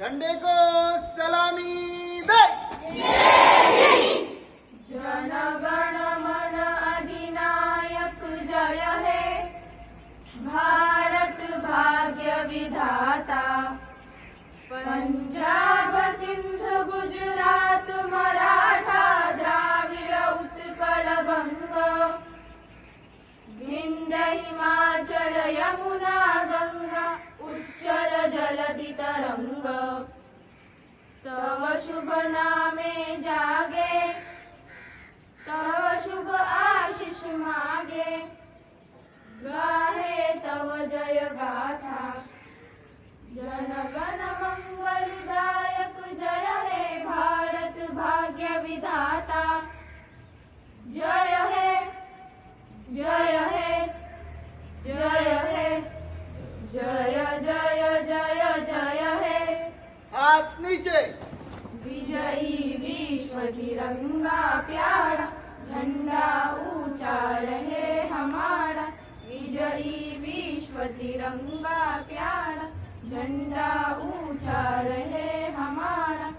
झंडे को सलामी दे। जन गण मन अधिनायक जय हे, भारत भाग्य विधाता। पंजाब सिंध गुजरात मराठा द्राविड़ उत्कल बंग, विंध्य हिमाचल यमुना गंगा उच्चल जलधि तरंग। तव शुभ नामे जागे, तव शुभ आशीष मागे, गाहे तव जय गाथा। जन गण मंगलदायक जय हे, भारत भाग्य विधाता। जय हे, जय हे, जय हे, जय जय जय जय हे। हाथ नीचे। विजयी विश्व तिरंगा प्यारा, झंडा ऊंचा रहे हमारा। विजयी विश्व तिरंगा प्यारा, झंडा ऊंचा रहे हमारा।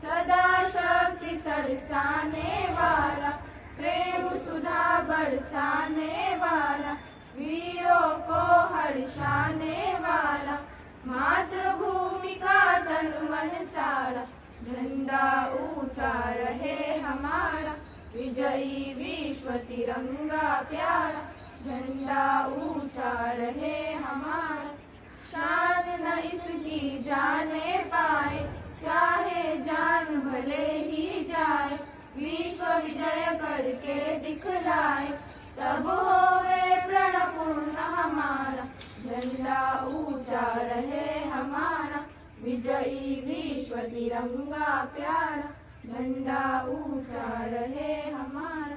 सदा शक्ति सरसाने वाला, प्रेम सुधा बरसाने वाला, वीरों को हर्षाने वाला। मातृभूमि का तन मन सारा, झंडा ऊंचा रहे हमारा। विजयी विश्व तिरंगा प्यारा, झंडा ऊंचा रहे हमारा। शान न इसकी जाने पाए, चाहे जान भले ही जाए। विश्व विजय करके दिखलाए, तब होवे प्रण पूर्ण हमारा। झंडा ऊंचा रहे हमारा, विजयी विश्व तिरंगा प्यारा। झंडा ऊंचा रहे हमारा।